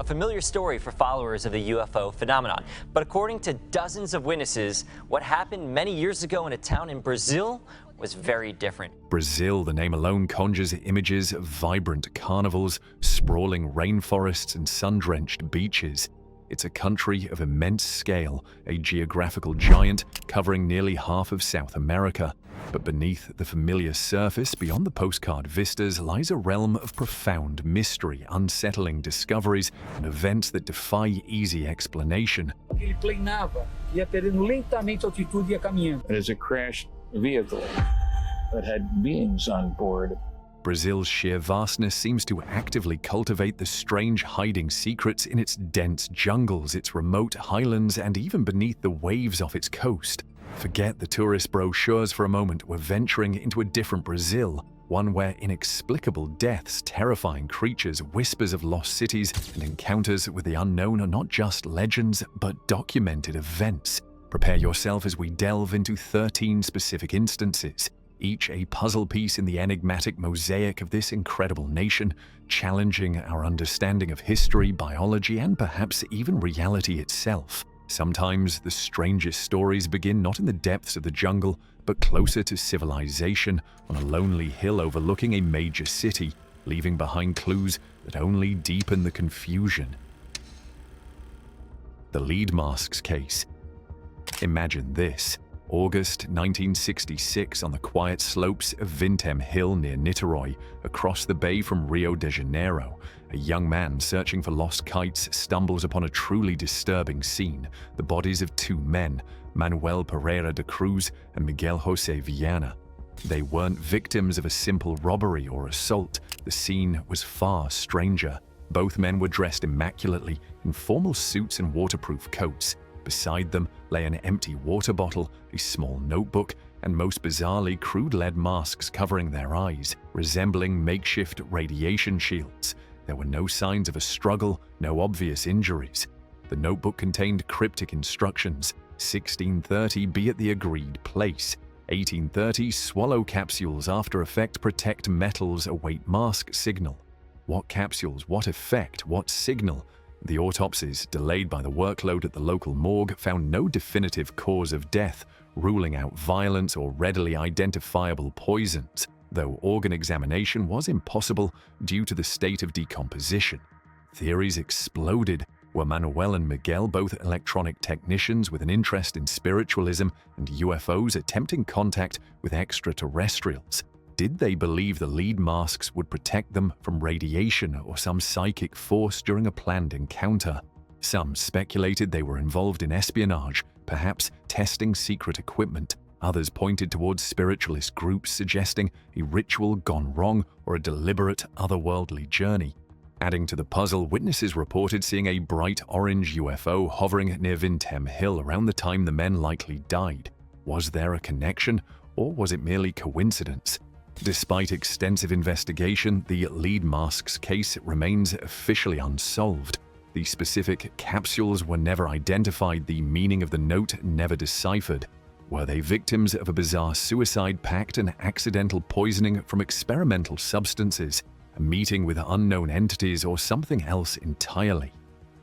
familiar story for followers of the UFO phenomenon. But according to dozens of witnesses, what happened many years ago in a town in Brazil was very different. Brazil, the name alone conjures images of vibrant carnivals, sprawling rainforests, and sun-drenched beaches. It's a country of immense scale, a geographical giant covering nearly half of South America. But beneath the familiar surface, beyond the postcard vistas, lies a realm of profound mystery, unsettling discoveries, and events that defy easy explanation. Ele planava, ia perdendo lentamente altitude e ia caminhando. It is a crashed vehicle that had beings on board. Brazil's sheer vastness seems to actively cultivate the strange hiding secrets in its dense jungles, its remote highlands, and even beneath the waves off its coast. Forget the tourist brochures for a moment. We're venturing into a different Brazil, one where inexplicable deaths, terrifying creatures, whispers of lost cities, and encounters with the unknown are not just legends, but documented events. Prepare yourself as we delve into 13 specific instances, each a puzzle piece in the enigmatic mosaic of this incredible nation, challenging our understanding of history, biology, and perhaps even reality itself. Sometimes the strangest stories begin not in the depths of the jungle, but closer to civilization, on a lonely hill overlooking a major city, leaving behind clues that only deepen the confusion. The lead masks case. Imagine this. August 1966, on the quiet slopes of Vintém Hill near Niterói, across the bay from Rio de Janeiro, a young man searching for lost kites stumbles upon a truly disturbing scene: the bodies of two men, Manuel Pereira de Cruz and Miguel José Viana. They weren't victims of a simple robbery or assault. The scene was far stranger. Both men were dressed immaculately in formal suits and waterproof coats. Beside them lay an empty water bottle, a small notebook, and most bizarrely crude lead masks covering their eyes, resembling makeshift radiation shields. There were no signs of a struggle, no obvious injuries. The notebook contained cryptic instructions: 1630, be at the agreed place. 1830, swallow capsules after effect, protect metals, await mask signal. What capsules, what effect, what signal? The autopsies, delayed by the workload at the local morgue, found no definitive cause of death, ruling out violence or readily identifiable poisons, though organ examination was impossible due to the state of decomposition. Theories exploded. Were Manuel and Miguel both electronic technicians with an interest in spiritualism and UFOs attempting contact with extraterrestrials? Did they believe the lead masks would protect them from radiation or some psychic force during a planned encounter? Some speculated they were involved in espionage, perhaps testing secret equipment. Others pointed towards spiritualist groups suggesting a ritual gone wrong or a deliberate otherworldly journey. Adding to the puzzle, witnesses reported seeing a bright orange UFO hovering near Vintém Hill around the time the men likely died. Was there a connection, or was it merely coincidence? Despite extensive investigation, the lead masks case remains officially unsolved. The specific capsules were never identified, the meaning of the note never deciphered. Were they victims of a bizarre suicide pact, an accidental poisoning from experimental substances, a meeting with unknown entities, or something else entirely?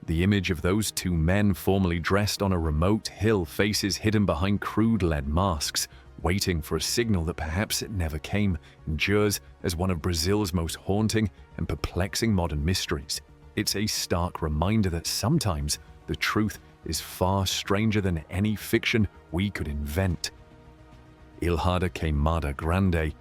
The image of those two men formally dressed on a remote hill, faces hidden behind crude lead masks, waiting for a signal that perhaps it never came, endures as one of Brazil's most haunting and perplexing modern mysteries. It's a stark reminder that sometimes the truth is far stranger than any fiction we could invent. Ilha da Queimada Grande.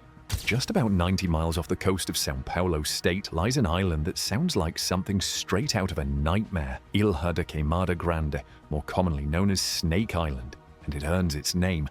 Just about 90 miles off the coast of São Paulo state lies an island that sounds like something straight out of a nightmare. Ilha da Queimada Grande, more commonly known as Snake Island, and it earns its name.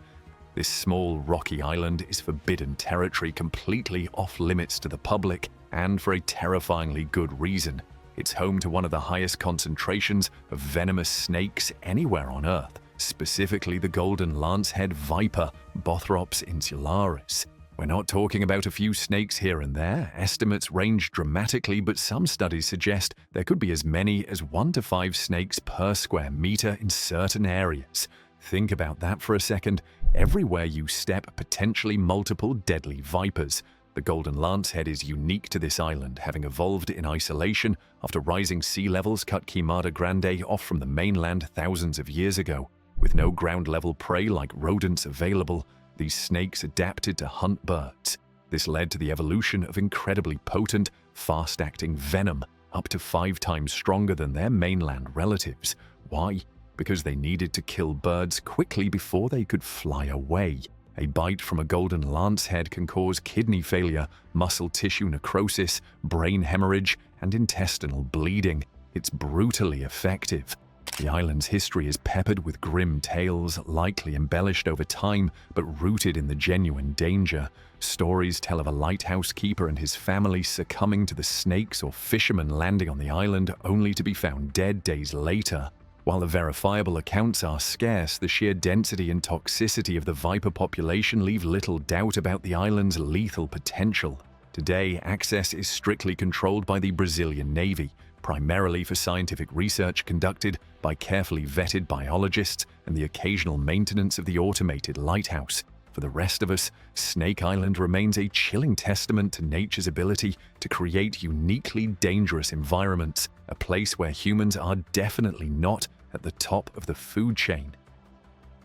This small, rocky island is forbidden territory, completely off-limits to the public, and for a terrifyingly good reason. It's home to one of the highest concentrations of venomous snakes anywhere on Earth, specifically the golden lancehead viper, Bothrops insularis. We're not talking about a few snakes here and there. Estimates range dramatically, but some studies suggest there could be as many as 1 to 5 snakes per square meter in certain areas. Think about that for a second. Everywhere you step, potentially multiple deadly vipers. The golden lancehead is unique to this island, having evolved in isolation after rising sea levels cut Quimada Grande off from the mainland thousands of years ago. With no ground-level prey like rodents available, these snakes adapted to hunt birds. This led to the evolution of incredibly potent, fast-acting venom, up to 5 times stronger than their mainland relatives. Why? Because they needed to kill birds quickly before they could fly away. A bite from a golden lancehead can cause kidney failure, muscle tissue necrosis, brain hemorrhage, and intestinal bleeding. It's brutally effective. The island's history is peppered with grim tales, likely embellished over time, but rooted in the genuine danger. Stories tell of a lighthouse keeper and his family succumbing to the snakes or fishermen landing on the island only to be found dead days later. While the verifiable accounts are scarce, the sheer density and toxicity of the viper population leave little doubt about the island's lethal potential. Today, access is strictly controlled by the Brazilian Navy, primarily for scientific research conducted by carefully vetted biologists and the occasional maintenance of the automated lighthouse. For the rest of us, Snake Island remains a chilling testament to nature's ability to create uniquely dangerous environments, a place where humans are definitely not at the top of the food chain.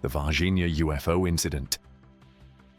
The Varginha UFO incident.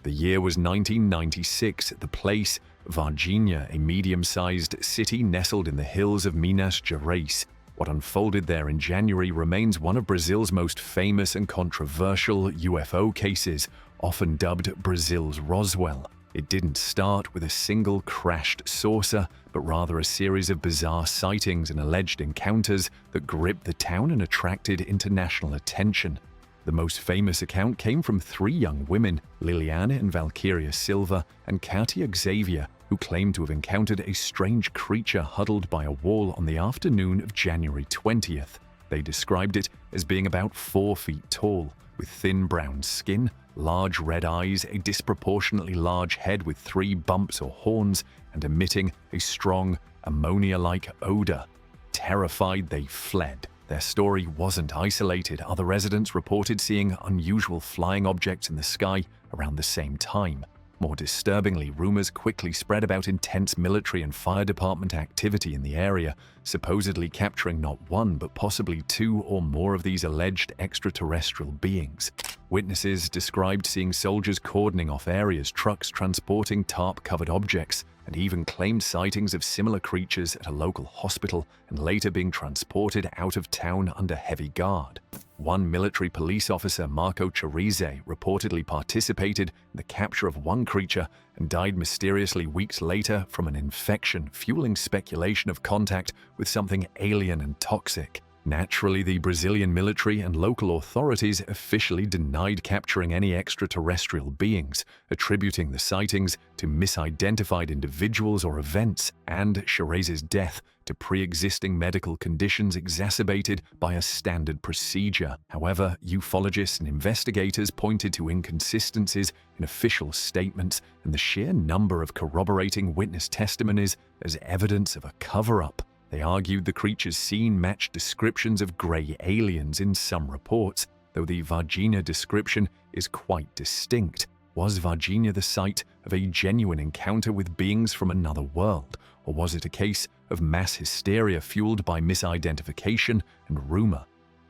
The year was 1996. The place, Varginha, a medium-sized city nestled in the hills of Minas Gerais. What unfolded there in January remains one of Brazil's most famous and controversial UFO cases, often dubbed Brazil's Roswell. It didn't start with a single crashed saucer, but rather a series of bizarre sightings and alleged encounters that gripped the town and attracted international attention. The most famous account came from 3 young women, Liliana and Valkyria Silva and Katia Xavier, who claimed to have encountered a strange creature huddled by a wall on the afternoon of January 20th. They described it as being about 4 feet tall, with thin brown skin, large red eyes, a disproportionately large head with 3 bumps or horns, and emitting a strong, ammonia-like odor. Terrified, they fled. Their story wasn't isolated. Other residents reported seeing unusual flying objects in the sky around the same time. More disturbingly, rumors quickly spread about intense military and fire department activity in the area, supposedly capturing not 1 but possibly 2 or more of these alleged extraterrestrial beings. Witnesses described seeing soldiers cordoning off areas, trucks transporting tarp-covered objects, and even claimed sightings of similar creatures at a local hospital and later being transported out of town under heavy guard. One military police officer, Marco Cherize, reportedly participated in the capture of one creature and died mysteriously weeks later from an infection, fueling speculation of contact with something alien and toxic. Naturally, the Brazilian military and local authorities officially denied capturing any extraterrestrial beings, attributing the sightings to misidentified individuals or events, and Cherize's death to pre-existing medical conditions exacerbated by a standard procedure. However, ufologists and investigators pointed to inconsistencies in official statements and the sheer number of corroborating witness testimonies as evidence of a cover-up. They argued the creatures seen matched descriptions of grey aliens in some reports, though the Varginha description is quite distinct. Was Varginha the site of a genuine encounter with beings from another world, or was it a case of mass hysteria fueled by misidentification and rumor?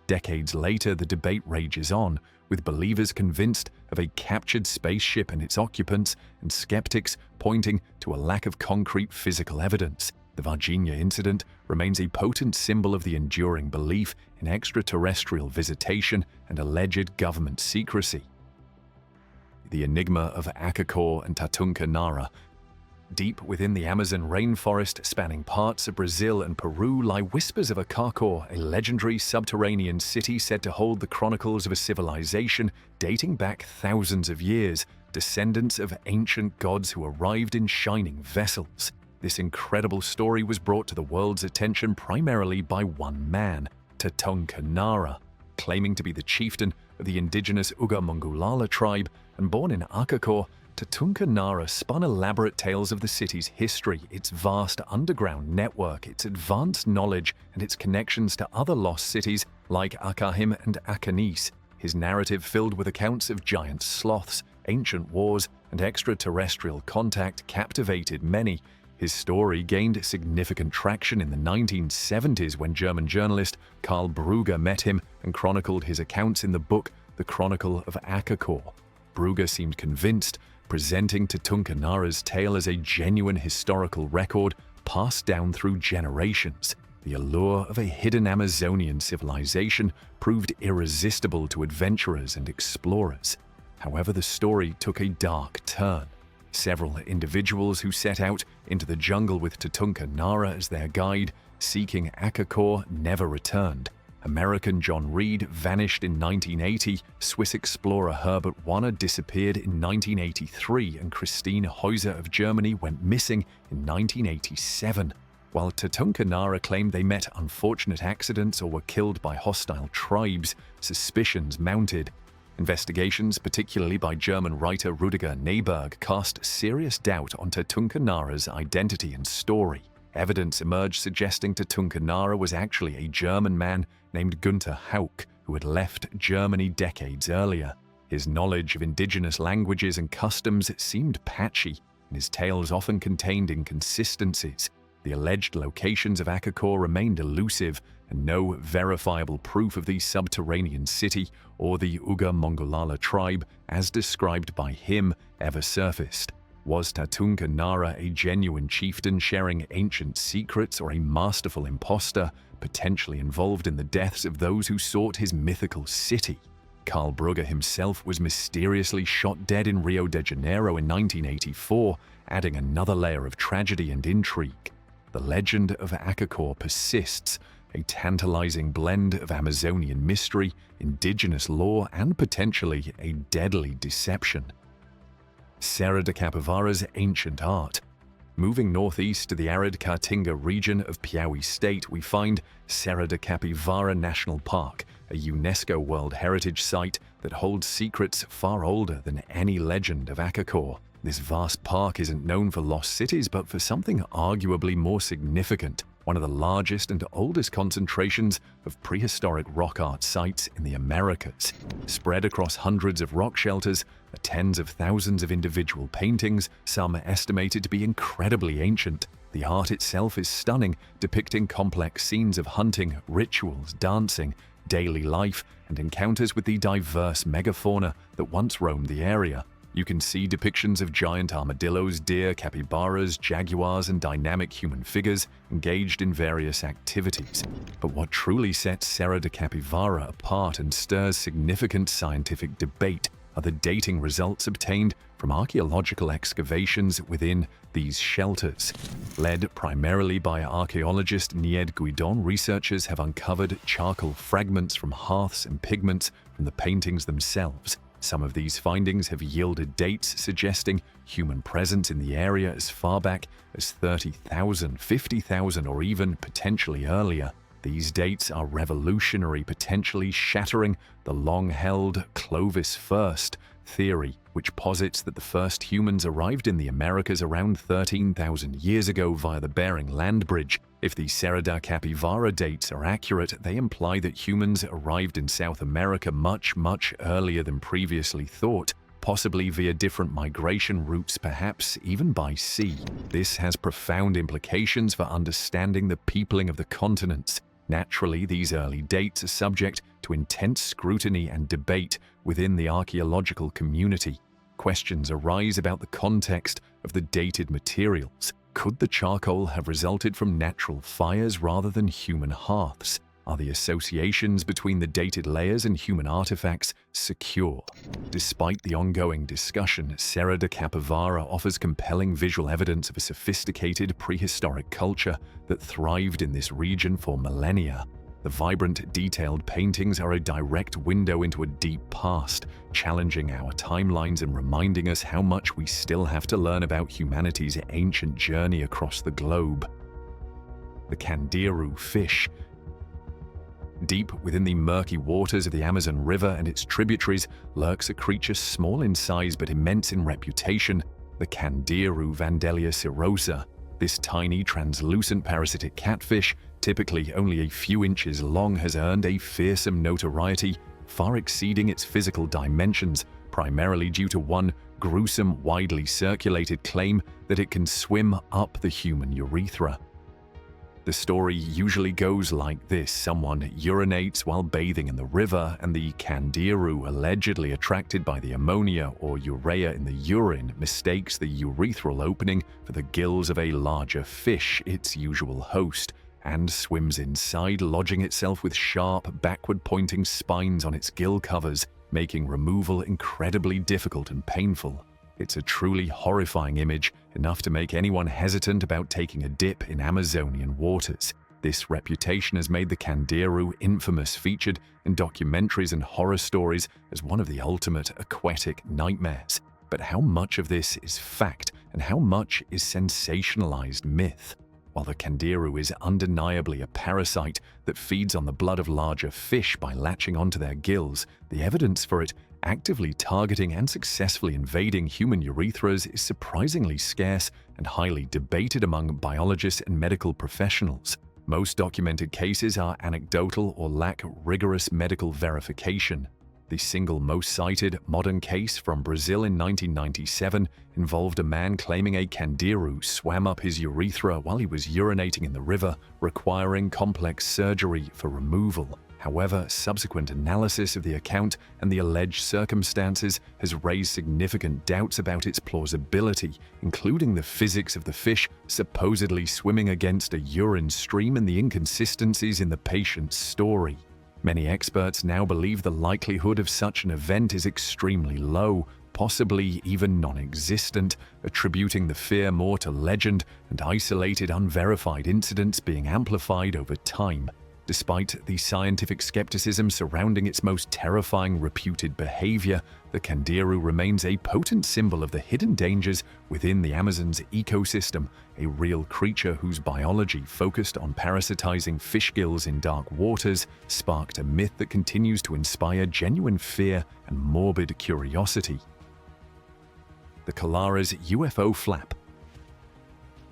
Decades later, the debate rages on, with believers convinced of a captured spaceship and its occupants, and skeptics pointing to a lack of concrete physical evidence. The Varginha incident remains a potent symbol of the enduring belief in extraterrestrial visitation and alleged government secrecy. The enigma of Akakor and Tatunca-Nara. Deep within the Amazon rainforest spanning parts of Brazil and Peru lie whispers of Akakor, a legendary subterranean city said to hold the chronicles of a civilization dating back thousands of years, descendants of ancient gods who arrived in shining vessels. This incredible story was brought to the world's attention primarily by one man, Tatunca-Nara. Claiming to be the chieftain of the indigenous Uga-Mongulala tribe and born in Akakor, Tatunca-Nara spun elaborate tales of the city's history, its vast underground network, its advanced knowledge, and its connections to other lost cities like Akahim and Akanis. His narrative filled with accounts of giant sloths, ancient wars, and extraterrestrial contact captivated many. His story gained significant traction in the 1970s when German journalist Karl Brugger met him and chronicled his accounts in the book The Chronicle of Akakor. Brugger seemed convinced, presenting Tatunka Nara's tale as a genuine historical record passed down through generations. The allure of a hidden Amazonian civilization proved irresistible to adventurers and explorers. However, the story took a dark turn. Several individuals who set out into the jungle with Tatunka Nara as their guide, seeking Akakor, never returned. American John Reed vanished in 1980, Swiss explorer Herbert Wanner disappeared in 1983, and Christine Heuser of Germany went missing in 1987. While Tatunka Nara claimed they met unfortunate accidents or were killed by hostile tribes, suspicions mounted. Investigations, particularly by German writer Rudiger Neberg, cast serious doubt on Tatunka Nara's identity and story. Evidence emerged suggesting Tatunka Nara was actually a German man named Günther Hauck, who had left Germany decades earlier. His knowledge of indigenous languages and customs seemed patchy, and his tales often contained inconsistencies. The alleged locations of Akakor remained elusive, and no verifiable proof of the subterranean city or the Uga Mongolala tribe, as described by him, ever surfaced. Was Tatunka Nara a genuine chieftain sharing ancient secrets, or a masterful impostor, potentially involved in the deaths of those who sought his mythical city? Karl Brugger himself was mysteriously shot dead in Rio de Janeiro in 1984, adding another layer of tragedy and intrigue. The legend of Akakor persists, a tantalizing blend of Amazonian mystery, indigenous lore, and potentially a deadly deception. Serra de Capivara's ancient art. Moving northeast to the arid Caatinga region of Piauí State, we find Serra de Capivara National Park, a UNESCO World Heritage Site that holds secrets far older than any legend of Akakor. This vast park isn't known for lost cities, but for something arguably more significant: one of the largest and oldest concentrations of prehistoric rock art sites in the Americas. Spread across hundreds of rock shelters are tens of thousands of individual paintings, some estimated to be incredibly ancient. The art itself is stunning, depicting complex scenes of hunting, rituals, dancing, daily life, and encounters with the diverse megafauna that once roamed the area. You can see depictions of giant armadillos, deer, capybaras, jaguars, and dynamic human figures engaged in various activities. But what truly sets Serra de Capivara apart and stirs significant scientific debate are the dating results obtained from archaeological excavations within these shelters. Led primarily by archaeologist Nied Guidon, researchers have uncovered charcoal fragments from hearths and pigments from the paintings themselves. Some of these findings have yielded dates suggesting human presence in the area as far back as 30,000, 50,000, or even potentially earlier. These dates are revolutionary, potentially shattering the long-held Clovis first theory, which posits that the first humans arrived in the Americas around 13,000 years ago via the Bering Land Bridge. If the Serra da Capivara dates are accurate, they imply that humans arrived in South America much, much earlier than previously thought, possibly via different migration routes, perhaps even by sea. This has profound implications for understanding the peopling of the continents. Naturally, these early dates are subject to intense scrutiny and debate within the archaeological community. Questions arise about the context of the dated materials. Could the charcoal have resulted from natural fires rather than human hearths? Are the associations between the dated layers and human artifacts secure? Despite the ongoing discussion, Serra de Capivara offers compelling visual evidence of a sophisticated prehistoric culture that thrived in this region for millennia. The vibrant, detailed paintings are a direct window into a deep past, challenging our timelines and reminding us how much we still have to learn about humanity's ancient journey across the globe. The Candiru fish. Deep within the murky waters of the Amazon River and its tributaries lurks a creature small in size but immense in reputation, the Candiru Vandellia cirrhosa. This tiny, translucent parasitic catfish, typically only a few inches long, has earned a fearsome notoriety, far exceeding its physical dimensions, primarily due to one gruesome, widely circulated claim that it can swim up the human urethra. The story usually goes like this: someone urinates while bathing in the river, and the candiru, allegedly attracted by the ammonia or urea in the urine, mistakes the urethral opening for the gills of a larger fish, its usual host, and swims inside, lodging itself with sharp, backward-pointing spines on its gill covers, making removal incredibly difficult and painful. It's a truly horrifying image, enough to make anyone hesitant about taking a dip in Amazonian waters. This reputation has made the candiru infamous, featured in documentaries and horror stories as one of the ultimate aquatic nightmares. But how much of this is fact, and how much is sensationalized myth? While the candiru is undeniably a parasite that feeds on the blood of larger fish by latching onto their gills, the evidence for it actively targeting and successfully invading human urethras is surprisingly scarce and highly debated among biologists and medical professionals. Most documented cases are anecdotal or lack rigorous medical verification. The single most cited modern case from Brazil in 1997 involved a man claiming a candiru swam up his urethra while he was urinating in the river, requiring complex surgery for removal. However, subsequent analysis of the account and the alleged circumstances has raised significant doubts about its plausibility, including the physics of the fish supposedly swimming against a urine stream and the inconsistencies in the patient's story. Many experts now believe the likelihood of such an event is extremely low, possibly even non-existent, attributing the fear more to legend and isolated, unverified incidents being amplified over time. Despite the scientific skepticism surrounding its most terrifying reputed behavior, the candiru remains a potent symbol of the hidden dangers within the Amazon's ecosystem, a real creature whose biology, focused on parasitizing fish gills in dark waters, sparked a myth that continues to inspire genuine fear and morbid curiosity. The Kalara's UFO flap.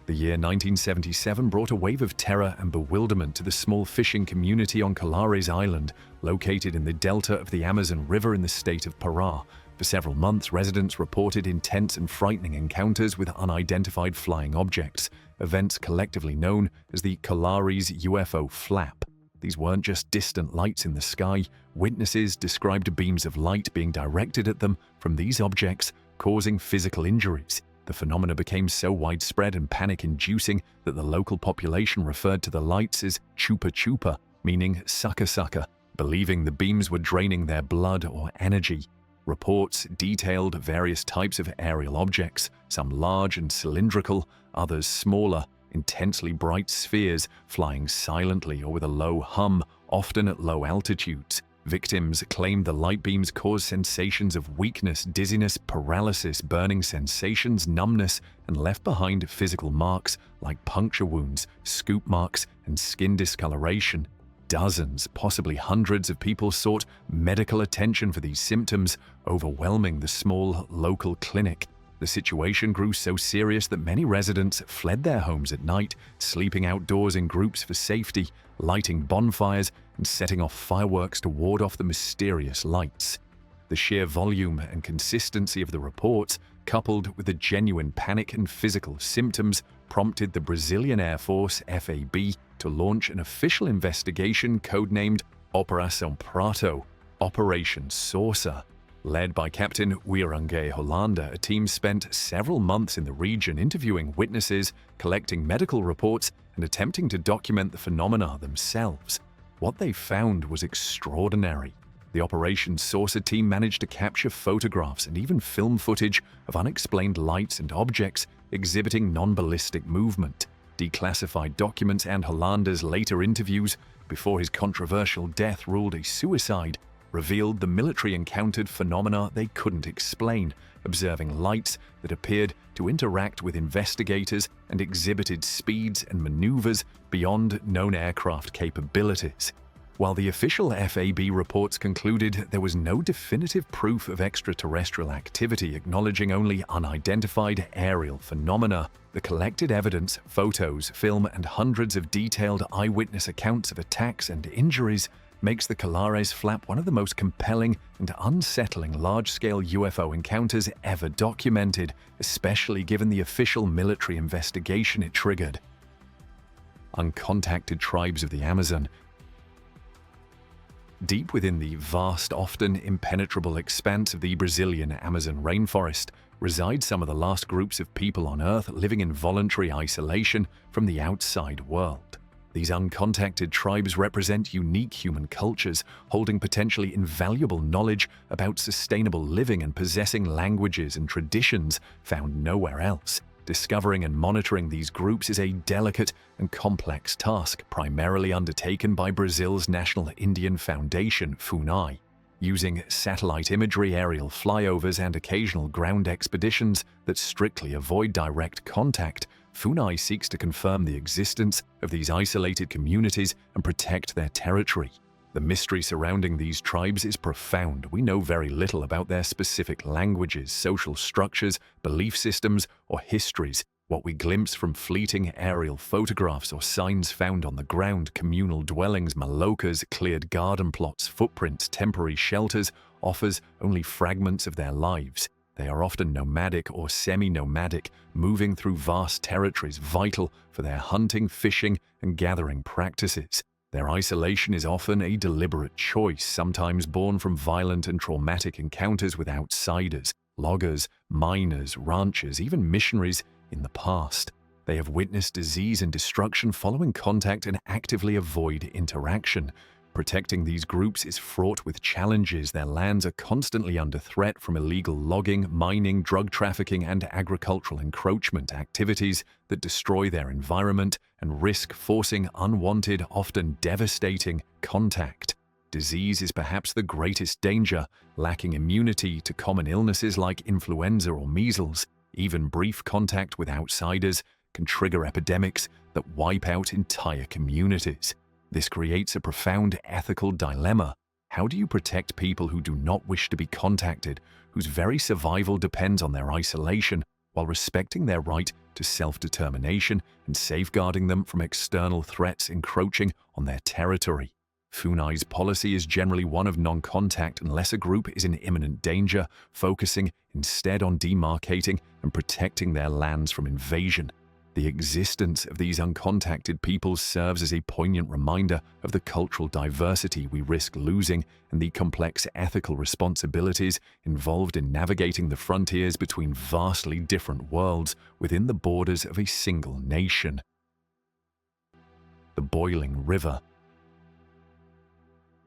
The year 1977 brought a wave of terror and bewilderment to the small fishing community on Calares Island, located in the delta of the Amazon River in the state of Pará. For several months, residents reported intense and frightening encounters with unidentified flying objects, events collectively known as the Calares UFO flap. These weren't just distant lights in the sky. Witnesses described beams of light being directed at them from these objects, causing physical injuries. The phenomena became so widespread and panic-inducing that the local population referred to the lights as chupa chupa, meaning sucker sucker, believing the beams were draining their blood or energy. Reports detailed various types of aerial objects, some large and cylindrical, others smaller, intensely bright spheres flying silently or with a low hum, often at low altitudes. Victims claimed the light beams caused sensations of weakness, dizziness, paralysis, burning sensations, numbness, and left behind physical marks like puncture wounds, scoop marks, and skin discoloration. Dozens, possibly hundreds of people sought medical attention for these symptoms, overwhelming the small local clinic. The situation grew so serious that many residents fled their homes at night, sleeping outdoors in groups for safety, lighting bonfires, and setting off fireworks to ward off the mysterious lights. The sheer volume and consistency of the reports, coupled with the genuine panic and physical symptoms, prompted the Brazilian Air Force, FAB, to launch an official investigation codenamed Operação Prato, Operation Saucer. Led by Captain Wirange Hollander, a team spent several months in the region interviewing witnesses, collecting medical reports, and attempting to document the phenomena themselves. What they found was extraordinary. The Operation Saucer team managed to capture photographs and even film footage of unexplained lights and objects exhibiting non-ballistic movement. Declassified documents and Hollander's later interviews, before his controversial death ruled a suicide, revealed the military encountered phenomena they couldn't explain, observing lights that appeared to interact with investigators and exhibited speeds and maneuvers beyond known aircraft capabilities. While the official FAB reports concluded there was no definitive proof of extraterrestrial activity, acknowledging only unidentified aerial phenomena, the collected evidence, photos, film, and hundreds of detailed eyewitness accounts of attacks and injuries makes the Colares Flap one of the most compelling and unsettling large-scale UFO encounters ever documented, especially given the official military investigation it triggered. Uncontacted tribes of the Amazon. Deep within the vast, often impenetrable expanse of the Brazilian Amazon rainforest reside some of the last groups of people on Earth living in voluntary isolation from the outside world. These uncontacted tribes represent unique human cultures, holding potentially invaluable knowledge about sustainable living and possessing languages and traditions found nowhere else. Discovering and monitoring these groups is a delicate and complex task, primarily undertaken by Brazil's National Indian Foundation, FUNAI. Using satellite imagery, aerial flyovers, and occasional ground expeditions that strictly avoid direct contact, FUNAI seeks to confirm the existence of these isolated communities and protect their territory. The mystery surrounding these tribes is profound. We know very little about their specific languages, social structures, belief systems, or histories. What we glimpse from fleeting aerial photographs or signs found on the ground, communal dwellings, malokas, cleared garden plots, footprints, temporary shelters, offers only fragments of their lives. They are often nomadic or semi-nomadic, moving through vast territories vital for their hunting, fishing, and gathering practices. Their isolation is often a deliberate choice, sometimes born from violent and traumatic encounters with outsiders, loggers, miners, ranchers, even missionaries in the past. They have witnessed disease and destruction following contact and actively avoid interaction. Protecting these groups is fraught with challenges. Their lands are constantly under threat from illegal logging, mining, drug trafficking, and agricultural encroachment activities that destroy their environment and risk forcing unwanted, often devastating, contact. Disease is perhaps the greatest danger. Lacking immunity to common illnesses like influenza or measles, even brief contact with outsiders can trigger epidemics that wipe out entire communities. This creates a profound ethical dilemma. How do you protect people who do not wish to be contacted, whose very survival depends on their isolation, while respecting their right to self-determination and safeguarding them from external threats encroaching on their territory? FUNAI's policy is generally one of non-contact unless a group is in imminent danger, focusing instead on demarcating and protecting their lands from invasion. The existence of these uncontacted peoples serves as a poignant reminder of the cultural diversity we risk losing and the complex ethical responsibilities involved in navigating the frontiers between vastly different worlds within the borders of a single nation. The boiling river.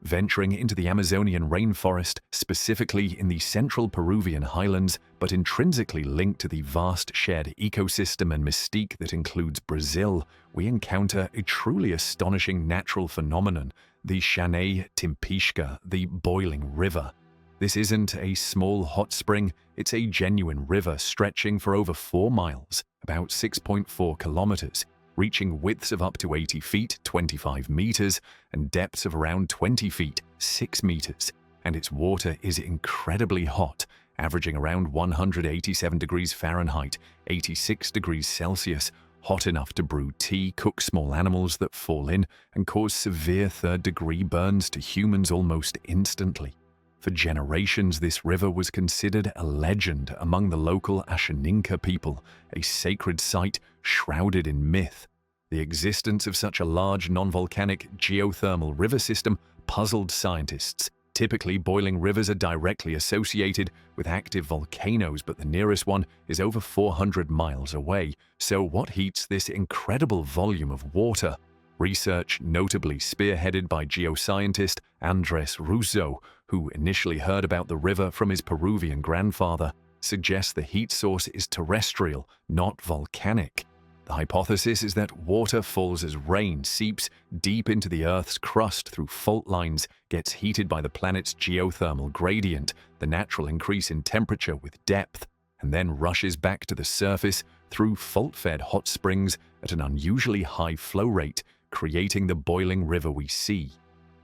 Venturing into the Amazonian rainforest, specifically in the central Peruvian highlands, but intrinsically linked to the vast shared ecosystem and mystique that includes Brazil, we encounter a truly astonishing natural phenomenon, the Chanay Timpishka, the boiling river. This isn't a small hot spring, it's a genuine river stretching for over 4 miles, about 6.4 kilometers, reaching widths of up to 80 feet, 25 meters, and depths of around 20 feet, 6 meters. And its water is incredibly hot, averaging around 187 degrees Fahrenheit, 86 degrees Celsius, hot enough to brew tea, cook small animals that fall in, and cause severe third-degree burns to humans almost instantly. For generations, this river was considered a legend among the local Ashaninka people, a sacred site shrouded in myth. The existence of such a large non-volcanic geothermal river system puzzled scientists. Typically, boiling rivers are directly associated with active volcanoes, but the nearest one is over 400 miles away. So what heats this incredible volume of water? Research, notably spearheaded by geoscientist Andres Russo, who initially heard about the river from his Peruvian grandfather, suggests the heat source is terrestrial, not volcanic. The hypothesis is that water falls as rain, seeps deep into the Earth's crust through fault lines, gets heated by the planet's geothermal gradient, the natural increase in temperature with depth, and then rushes back to the surface through fault-fed hot springs at an unusually high flow rate, creating the boiling river we see.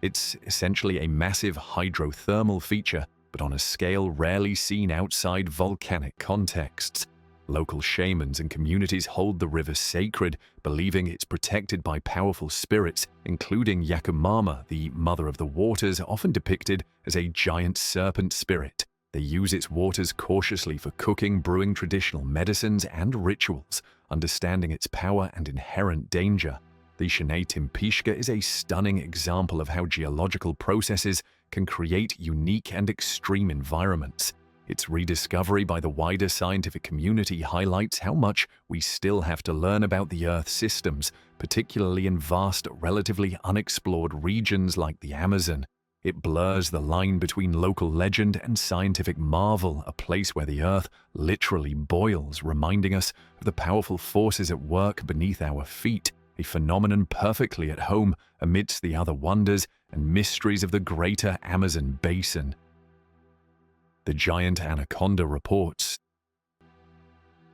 It's essentially a massive hydrothermal feature, but on a scale rarely seen outside volcanic contexts. Local shamans and communities hold the river sacred, believing it's protected by powerful spirits, including Yakumama, the mother of the waters, often depicted as a giant serpent spirit. They use its waters cautiously for cooking, brewing traditional medicines, and rituals, understanding its power and inherent danger. The Shenai Timpishka is a stunning example of how geological processes can create unique and extreme environments. Its rediscovery by the wider scientific community highlights how much we still have to learn about the Earth's systems, particularly in vast, relatively unexplored regions like the Amazon. It blurs the line between local legend and scientific marvel, a place where the Earth literally boils, reminding us of the powerful forces at work beneath our feet, a phenomenon perfectly at home amidst the other wonders and mysteries of the greater Amazon basin. The giant anaconda reports.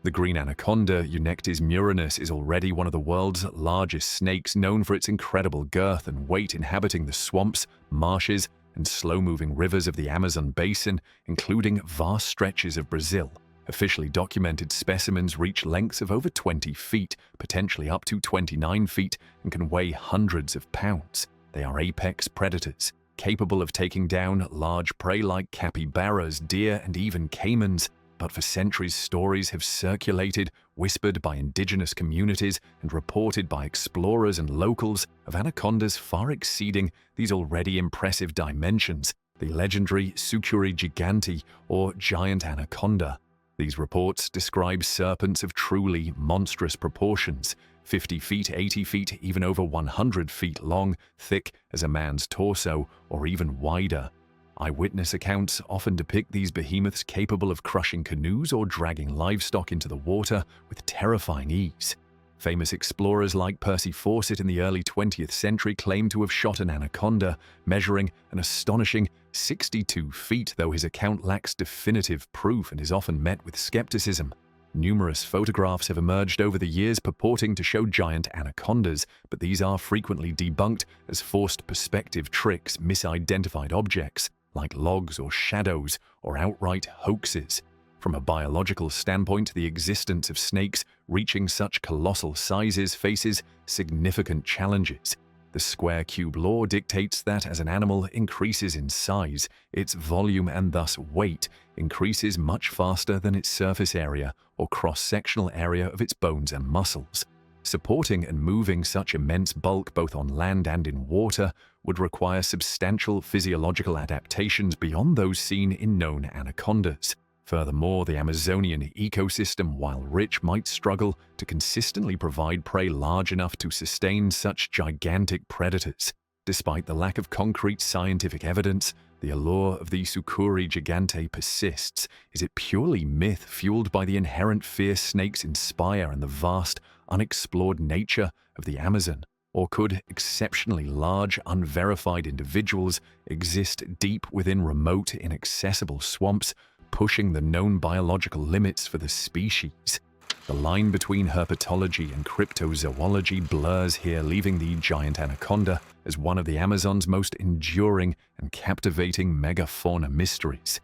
The green anaconda, Eunectes murinus, is already one of the world's largest snakes, known for its incredible girth and weight, inhabiting the swamps, marshes, and slow-moving rivers of the Amazon basin, including vast stretches of Brazil. Officially documented specimens reach lengths of over 20 feet, potentially up to 29 feet, and can weigh hundreds of pounds. They are apex predators, capable of taking down large prey like capybaras, deer, and even caimans. But for centuries, stories have circulated, whispered by indigenous communities and reported by explorers and locals, of anacondas far exceeding these already impressive dimensions, the legendary Sucuri giganti, or giant anaconda. These reports describe serpents of truly monstrous proportions, 50 feet, 80 feet, even over 100 feet long, thick as a man's torso, or even wider. Eyewitness accounts often depict these behemoths capable of crushing canoes or dragging livestock into the water with terrifying ease. Famous explorers like Percy Fawcett in the early 20th century claim to have shot an anaconda, measuring an astonishing 62 feet, though his account lacks definitive proof and is often met with skepticism. Numerous photographs have emerged over the years purporting to show giant anacondas, but these are frequently debunked as forced perspective tricks, misidentified objects, like logs or shadows, or outright hoaxes. From a biological standpoint, the existence of snakes reaching such colossal sizes faces significant challenges. The square-cube law dictates that as an animal increases in size, its volume and thus weight increases much faster than its surface area or cross-sectional area of its bones and muscles. Supporting and moving such immense bulk both on land and in water would require substantial physiological adaptations beyond those seen in known anacondas. Furthermore, the Amazonian ecosystem, while rich, might struggle to consistently provide prey large enough to sustain such gigantic predators. Despite the lack of concrete scientific evidence, the allure of the Sucuri gigante persists. Is it purely myth fueled by the inherent fear snakes inspire and the vast, unexplored nature of the Amazon? Or could exceptionally large, unverified individuals exist deep within remote, inaccessible swamps, pushing the known biological limits for the species? The line between herpetology and cryptozoology blurs here, leaving the giant anaconda as one of the Amazon's most enduring and captivating megafauna mysteries.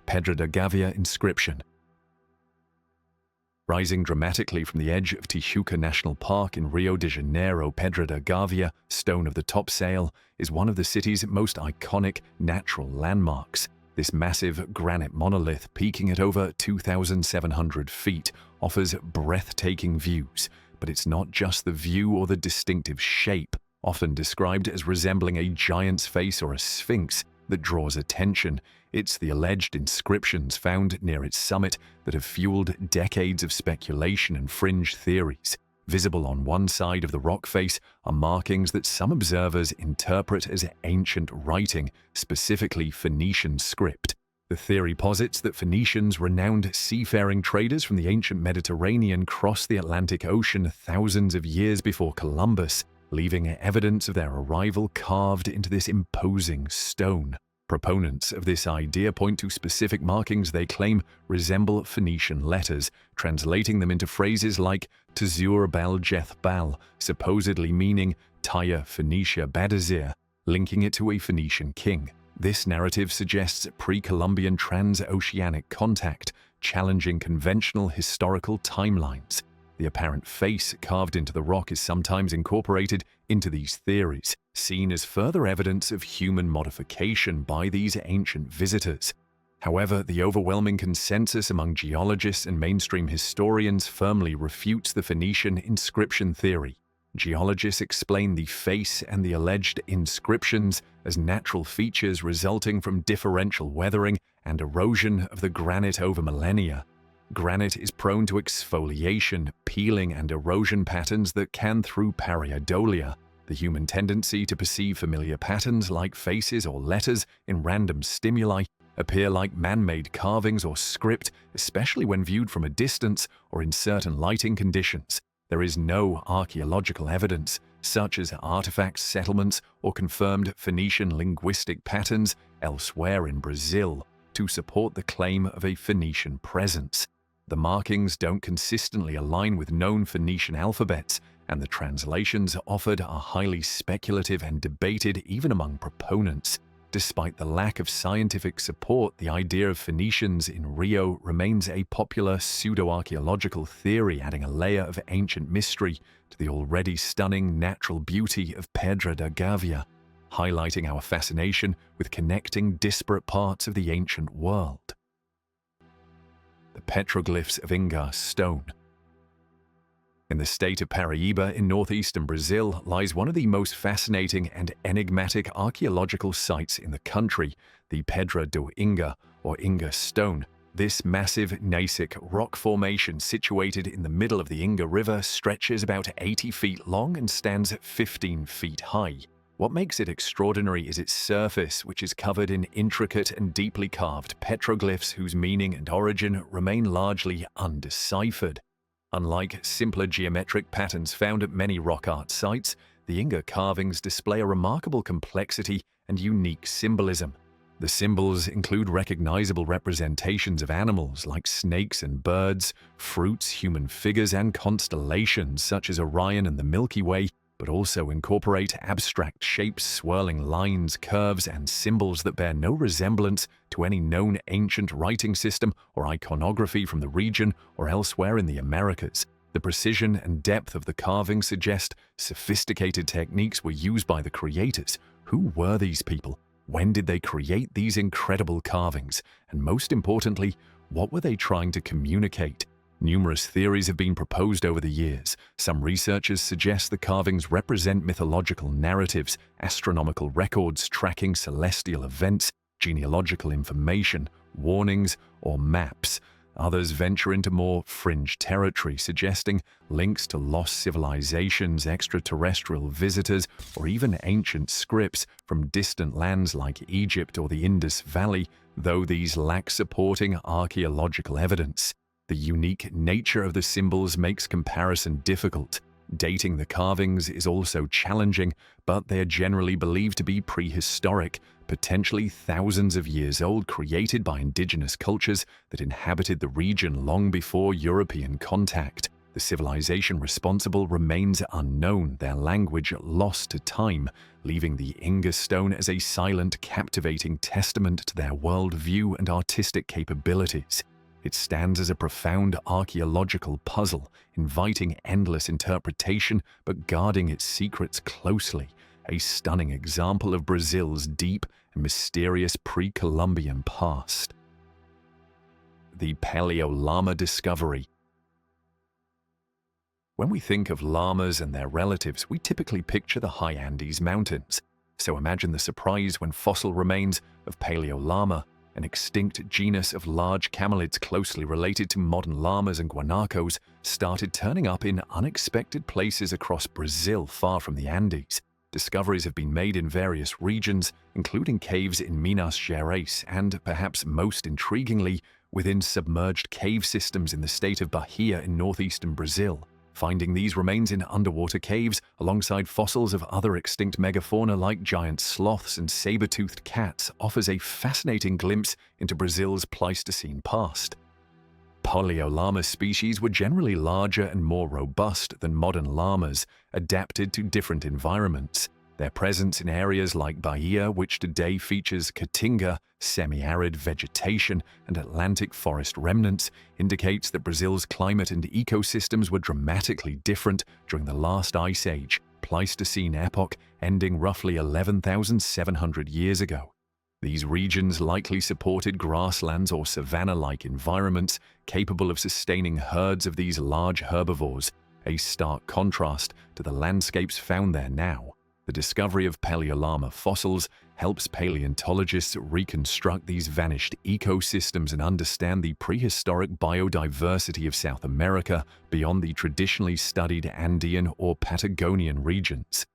Pedra da Gávea inscription. Rising dramatically from the edge of Tijuca National Park in Rio de Janeiro, Pedra da Gávea, Stone of the Topsail, is one of the city's most iconic natural landmarks. This massive granite monolith, peaking at over 2,700 feet, offers breathtaking views. But it's not just the view or the distinctive shape, often described as resembling a giant's face or a sphinx, that draws attention. It's the alleged inscriptions found near its summit that have fueled decades of speculation and fringe theories. Visible on one side of the rock face are markings that some observers interpret as ancient writing, specifically Phoenician script. The theory posits that Phoenicians, renowned seafaring traders from the ancient Mediterranean, crossed the Atlantic Ocean thousands of years before Columbus, leaving evidence of their arrival carved into this imposing stone. Proponents of this idea point to specific markings they claim resemble Phoenician letters, translating them into phrases like Tazur Bel Jeth Bal, supposedly meaning Tyre Phoenicia Badazir, linking it to a Phoenician king. This narrative suggests pre-Columbian transoceanic contact, challenging conventional historical timelines. The apparent face carved into the rock is sometimes incorporated into these theories, seen as further evidence of human modification by these ancient visitors. However, the overwhelming consensus among geologists and mainstream historians firmly refutes the Phoenician inscription theory. Geologists explain the face and the alleged inscriptions as natural features resulting from differential weathering and erosion of the granite over millennia. Granite is prone to exfoliation, peeling, and erosion patterns that can, through pareidolia, the human tendency to perceive familiar patterns like faces or letters in random stimuli, appear like man-made carvings or script, especially when viewed from a distance or in certain lighting conditions. There is no archaeological evidence, such as artifacts, settlements, or confirmed Phoenician linguistic patterns elsewhere in Brazil, to support the claim of a Phoenician presence. The markings don't consistently align with known Phoenician alphabets, and the translations offered are highly speculative and debated even among proponents. Despite the lack of scientific support, the idea of Phoenicians in Rio remains a popular pseudo-archaeological theory, adding a layer of ancient mystery to the already stunning natural beauty of Pedra da Gávea, highlighting our fascination with connecting disparate parts of the ancient world. The petroglyphs of Inga stone. In the state of Paraíba in northeastern Brazil lies one of the most fascinating and enigmatic archaeological sites in the country, the Pedra do Inga, or Inga Stone. This massive gneissic rock formation situated in the middle of the Inga River stretches about 80 feet long and stands 15 feet high. What makes it extraordinary is its surface, which is covered in intricate and deeply carved petroglyphs whose meaning and origin remain largely undeciphered. Unlike simpler geometric patterns found at many rock art sites, the Inga carvings display a remarkable complexity and unique symbolism. The symbols include recognizable representations of animals like snakes and birds, fruits, human figures, and constellations such as Orion and the Milky Way, but also incorporate abstract shapes, swirling lines, curves, and symbols that bear no resemblance to any known ancient writing system or iconography from the region or elsewhere in the Americas. The precision and depth of the carving suggest sophisticated techniques were used by the creators. Who were these people? When did they create these incredible carvings? And most importantly, what were they trying to communicate? Numerous theories have been proposed over the years. Some researchers suggest the carvings represent mythological narratives, astronomical records tracking celestial events, genealogical information, warnings, or maps. Others venture into more fringe territory, suggesting links to lost civilizations, extraterrestrial visitors, or even ancient scripts from distant lands like Egypt or the Indus Valley, though these lack supporting archaeological evidence. The unique nature of the symbols makes comparison difficult. Dating the carvings is also challenging, but they are generally believed to be prehistoric, potentially thousands of years old, created by indigenous cultures that inhabited the region long before European contact. The civilization responsible remains unknown, their language lost to time, leaving the Inga stone as a silent, captivating testament to their worldview and artistic capabilities. It stands as a profound archaeological puzzle, inviting endless interpretation but guarding its secrets closely, a stunning example of Brazil's deep and mysterious pre-Columbian past. The Paleo-llama discovery. When we think of llamas and their relatives, we typically picture the high Andes Mountains. So imagine the surprise when fossil remains of Paleo-llama, an extinct genus of large camelids closely related to modern llamas and guanacos, started turning up in unexpected places across Brazil far from the Andes. Discoveries have been made in various regions, including caves in Minas Gerais and, perhaps most intriguingly, within submerged cave systems in the state of Bahia in northeastern Brazil. Finding these remains in underwater caves alongside fossils of other extinct megafauna like giant sloths and saber-toothed cats offers a fascinating glimpse into Brazil's Pleistocene past. Paleo-llama species were generally larger and more robust than modern llamas, adapted to different environments. Their presence in areas like Bahia, which today features caatinga, semi-arid vegetation, and Atlantic forest remnants, indicates that Brazil's climate and ecosystems were dramatically different during the last ice age, Pleistocene epoch, ending roughly 11,700 years ago. These regions likely supported grasslands or savanna-like environments capable of sustaining herds of these large herbivores, a stark contrast to the landscapes found there now. The discovery of Paleolama fossils helps paleontologists reconstruct these vanished ecosystems and understand the prehistoric biodiversity of South America beyond the traditionally studied Andean or Patagonian regions.